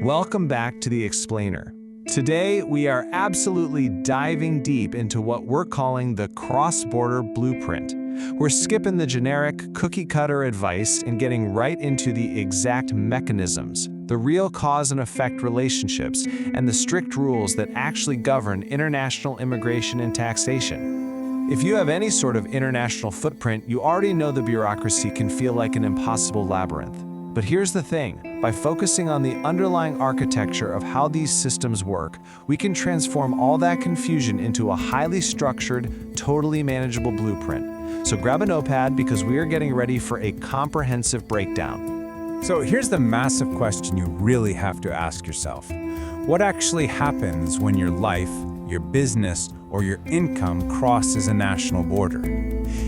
Welcome back to The Explainer. Today, we are absolutely diving deep into what we're calling the cross-border blueprint. We're skipping the generic cookie-cutter advice and getting right into the exact mechanisms, the real cause and effect relationships, and the strict rules that actually govern international immigration and taxation. If you have any sort of international footprint, you already know the bureaucracy can feel like an impossible labyrinth. But here's the thing, by focusing on the underlying architecture of how these systems work, we can transform all that confusion into a highly structured, totally manageable blueprint. So grab a notepad because we are getting ready for a comprehensive breakdown. So here's the massive question you really have to ask yourself. What actually happens when your life, your business, or your income crosses a national border?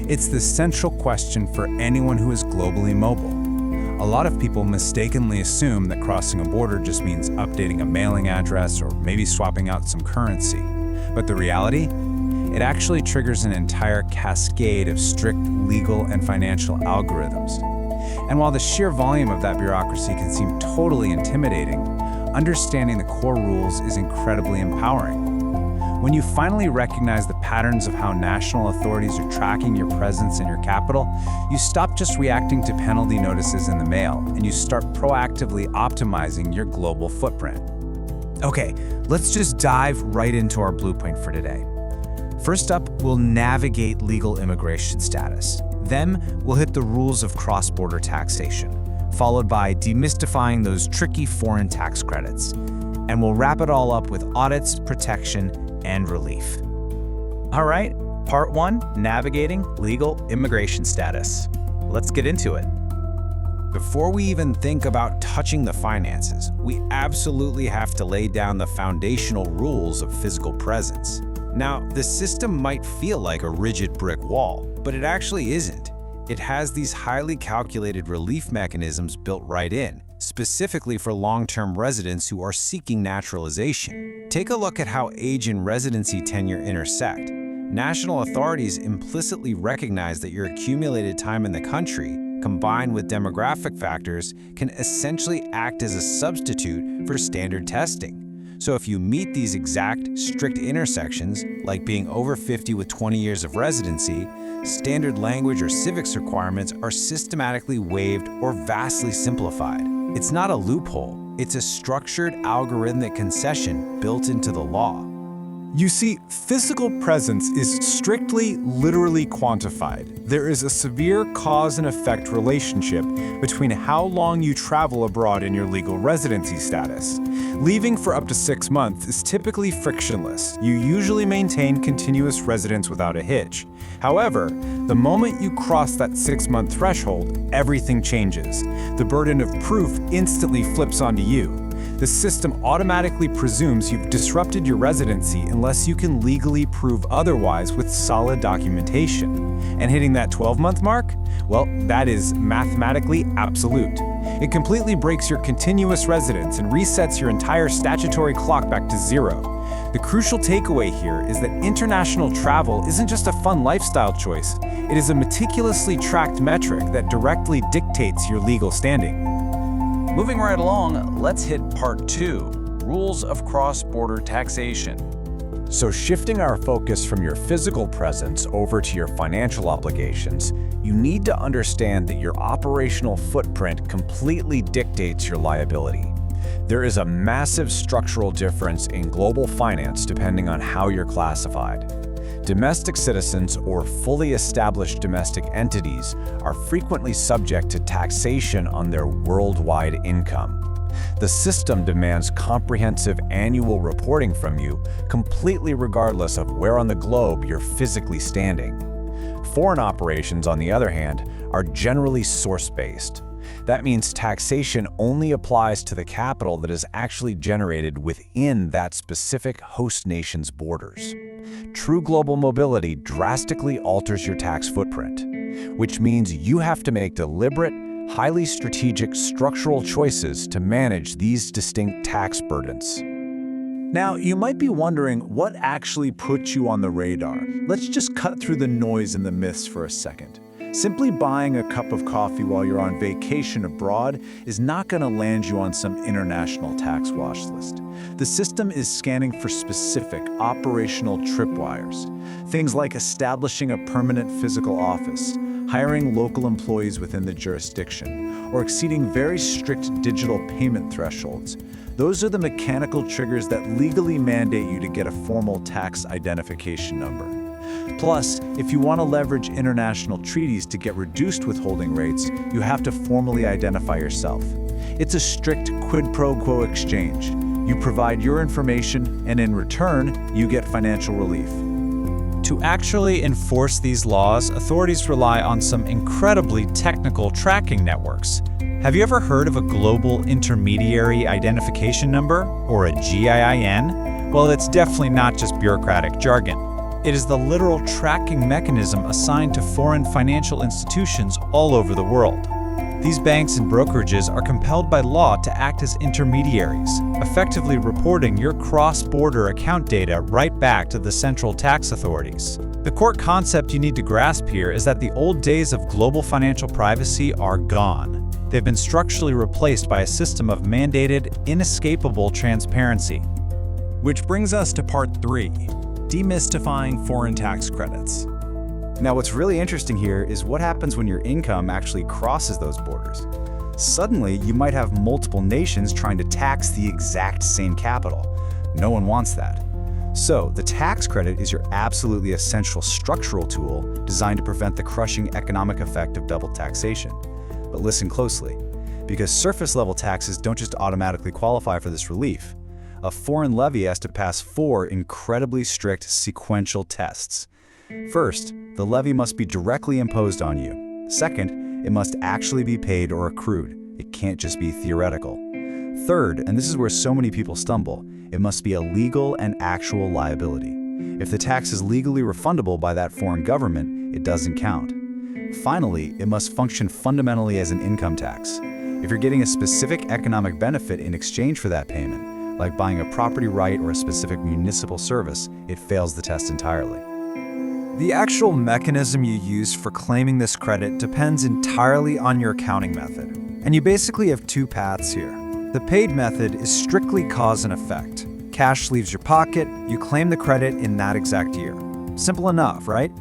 It's the central question for anyone who is globally mobile. A lot of people mistakenly assume that crossing a border just means updating a mailing address or maybe swapping out some currency. But the reality? It actually triggers an entire cascade of strict legal and financial algorithms. And while the sheer volume of that bureaucracy can seem totally intimidating, understanding the core rules is incredibly empowering. When you finally recognize the patterns of how national authorities are tracking your presence in your capital, you stop just reacting to penalty notices in the mail, and you start proactively optimizing your global footprint. Okay, let's just dive right into our blueprint for today. First up, we'll navigate legal immigration status. Then, we'll hit the rules of cross-border taxation, followed by demystifying those tricky foreign tax credits. And we'll wrap it all up with audits, protection, and relief. All right, part one, navigating legal immigration status. Let's get into it. Before we even think about touching the finances, we absolutely have to lay down the foundational rules of physical presence. Now, the system might feel like a rigid brick wall, but it actually isn't. It has these highly calculated relief mechanisms built right in, specifically for long-term residents who are seeking naturalization. Take a look at how age and residency tenure intersect. National authorities implicitly recognize that your accumulated time in the country, combined with demographic factors, can essentially act as a substitute for standard testing. So if you meet these exact, strict intersections, like being over 50 with 20 years of residency, standard language or civics requirements are systematically waived or vastly simplified. It's not a loophole, it's a structured algorithmic concession built into the law. You see, physical presence is strictly, literally quantified. There is a severe cause and effect relationship between how long you travel abroad in your legal residency status. Leaving for up to 6 months is typically frictionless. You usually maintain continuous residence without a hitch. However, the moment you cross that 6-month threshold, everything changes. The burden of proof instantly flips onto you. The system automatically presumes you've disrupted your residency unless you can legally prove otherwise with solid documentation. And hitting that 12-month mark? Well, that is mathematically absolute. It completely breaks your continuous residence and resets your entire statutory clock back to zero. The crucial takeaway here is that international travel isn't just a fun lifestyle choice. It is a meticulously tracked metric that directly dictates your legal standing. Moving right along, let's hit part two, rules of cross-border taxation. So shifting our focus from your physical presence over to your financial obligations, you need to understand that your operational footprint completely dictates your liability. There is a massive structural difference in global finance depending on how you're classified. Domestic citizens or fully established domestic entities are frequently subject to taxation on their worldwide income. The system demands comprehensive annual reporting from you, completely regardless of where on the globe you're physically standing. Foreign operations, on the other hand, are generally source-based. That means taxation only applies to the capital that is actually generated within that specific host nation's borders. True global mobility drastically alters your tax footprint, which means you have to make deliberate, highly strategic structural choices to manage these distinct tax burdens. Now, you might be wondering what actually puts you on the radar. Let's just cut through the noise and the myths for a second. Simply buying a cup of coffee while you're on vacation abroad is not going to land you on some international tax watch list. The system is scanning for specific operational tripwires. Things like establishing a permanent physical office, hiring local employees within the jurisdiction, or exceeding very strict digital payment thresholds. Those are the mechanical triggers that legally mandate you to get a formal tax identification number. Plus, if you want to leverage international treaties to get reduced withholding rates, you have to formally identify yourself. It's a strict quid pro quo exchange. You provide your information, and in return, you get financial relief. To actually enforce these laws, authorities rely on some incredibly technical tracking networks. Have you ever heard of a Global Intermediary Identification Number, or a GIIN? Well, it's definitely not just bureaucratic jargon. It is the literal tracking mechanism assigned to foreign financial institutions all over the world. These banks and brokerages are compelled by law to act as intermediaries, effectively reporting your cross-border account data right back to the central tax authorities. The core concept you need to grasp here is that the old days of global financial privacy are gone. They've been structurally replaced by a system of mandated, inescapable transparency. Which brings us to part 3. Demystifying foreign tax credits. Now, what's really interesting here is what happens when your income actually crosses those borders. Suddenly, you might have multiple nations trying to tax the exact same capital. No one wants that. So, the tax credit is your absolutely essential structural tool designed to prevent the crushing economic effect of double taxation. But listen closely, because surface-level taxes don't just automatically qualify for this relief. A foreign levy has to pass 4 incredibly strict sequential tests. First, the levy must be directly imposed on you. Second, it must actually be paid or accrued. It can't just be theoretical. Third, and this is where so many people stumble, it must be a legal and actual liability. If the tax is legally refundable by that foreign government, it doesn't count. Finally, it must function fundamentally as an income tax. If you're getting a specific economic benefit in exchange for that payment, like buying a property right or a specific municipal service, it fails the test entirely. The actual mechanism you use for claiming this credit depends entirely on your accounting method. And you basically have 2 paths here. The paid method is strictly cause and effect. Cash leaves your pocket, you claim the credit in that exact year. Simple enough, right?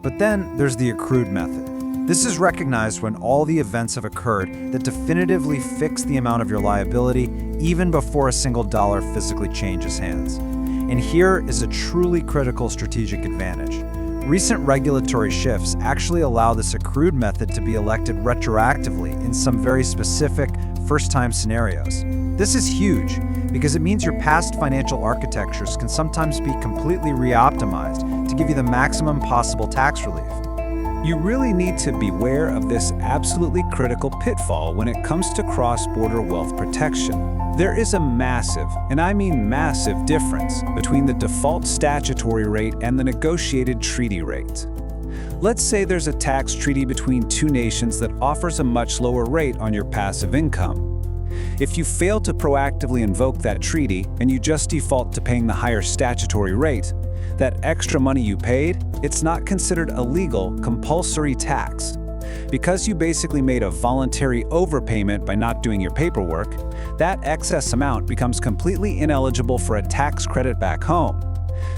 But then there's the accrued method. This is recognized when all the events have occurred that definitively fix the amount of your liability even before a single dollar physically changes hands. And here is a truly critical strategic advantage. Recent regulatory shifts actually allow this accrued method to be elected retroactively in some very specific first-time scenarios. This is huge because it means your past financial architectures can sometimes be completely re-optimized to give you the maximum possible tax relief. You really need to beware of this absolutely critical pitfall when it comes to cross-border wealth protection. There is a massive, and I mean massive, difference between the default statutory rate and the negotiated treaty rate. Let's say there's a tax treaty between 2 nations that offers a much lower rate on your passive income. If you fail to proactively invoke that treaty and you just default to paying the higher statutory rate, that extra money you paid, it's not considered a legal, compulsory tax. Because you basically made a voluntary overpayment by not doing your paperwork, that excess amount becomes completely ineligible for a tax credit back home.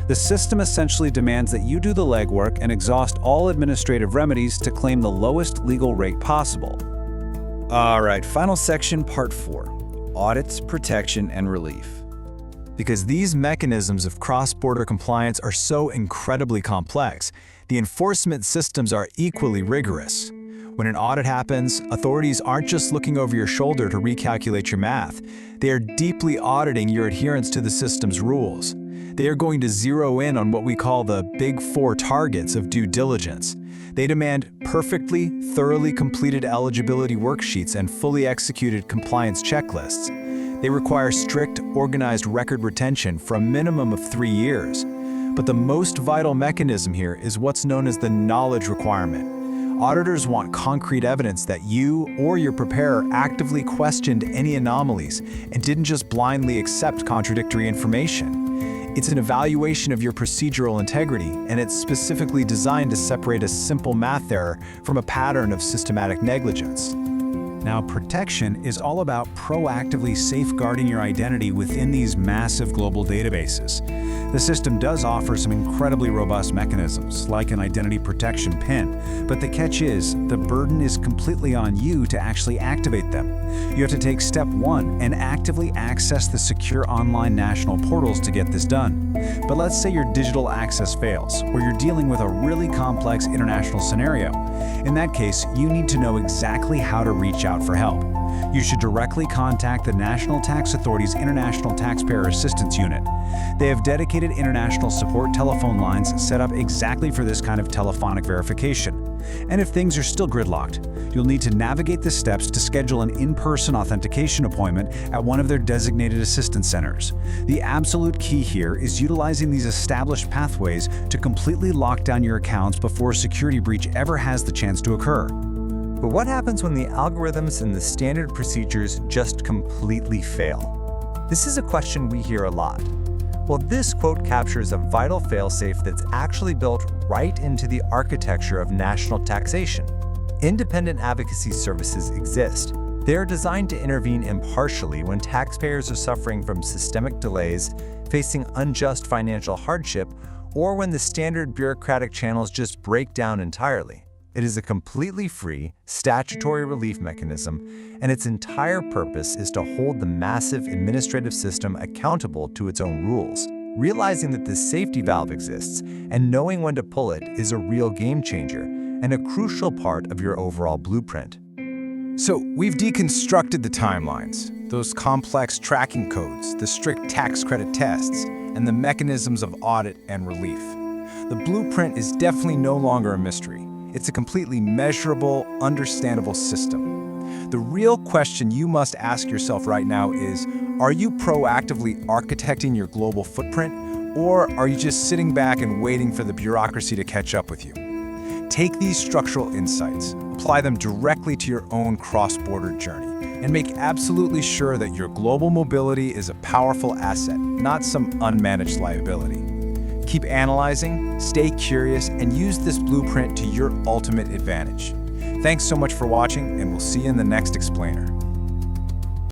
The system essentially demands that you do the legwork and exhaust all administrative remedies to claim the lowest legal rate possible. All right, final section, part 4. Audits, protection, and relief. Because these mechanisms of cross-border compliance are so incredibly complex, the enforcement systems are equally rigorous. When an audit happens, authorities aren't just looking over your shoulder to recalculate your math. They are deeply auditing your adherence to the system's rules. They are going to zero in on what we call the Big 4 targets of due diligence. They demand perfectly, thoroughly completed eligibility worksheets and fully executed compliance checklists. They require strict, organized record retention for a minimum of 3 years. But the most vital mechanism here is what's known as the knowledge requirement. Auditors want concrete evidence that you or your preparer actively questioned any anomalies and didn't just blindly accept contradictory information. It's an evaluation of your procedural integrity, and it's specifically designed to separate a simple math error from a pattern of systematic negligence. Now, protection is all about proactively safeguarding your identity within these massive global databases. The system does offer some incredibly robust mechanisms, like an identity protection PIN, but the catch is, the burden is completely on you to actually activate them. You have to take step 1 and actively access the secure online national portals to get this done. But let's say your digital access fails, or you're dealing with a really complex international scenario. In that case, you need to know exactly how to reach out for help. You should directly contact the National Tax Authority's International Taxpayer Assistance Unit. They have dedicated international support telephone lines set up exactly for this kind of telephonic verification. And if things are still gridlocked, you'll need to navigate the steps to schedule an in-person authentication appointment at one of their designated assistance centers. The absolute key here is utilizing these established pathways to completely lock down your accounts before a security breach ever has the chance to occur. But what happens when the algorithms and the standard procedures just completely fail? This is a question we hear a lot. Well, this quote captures a vital failsafe that's actually built right into the architecture of national taxation. Independent advocacy services exist. They are designed to intervene impartially when taxpayers are suffering from systemic delays, facing unjust financial hardship, or when the standard bureaucratic channels just break down entirely. It is a completely free, statutory relief mechanism, and its entire purpose is to hold the massive administrative system accountable to its own rules. Realizing that this safety valve exists and knowing when to pull it is a real game changer and a crucial part of your overall blueprint. So we've deconstructed the timelines, those complex tracking codes, the strict tax credit tests, and the mechanisms of audit and relief. The blueprint is definitely no longer a mystery. It's a completely measurable, understandable system. The real question you must ask yourself right now is, are you proactively architecting your global footprint, or are you just sitting back and waiting for the bureaucracy to catch up with you? Take these structural insights, apply them directly to your own cross-border journey, and make absolutely sure that your global mobility is a powerful asset, not some unmanaged liability. Keep analyzing, stay curious, and use this blueprint to your ultimate advantage. Thanks so much for watching, and we'll see you in the next explainer.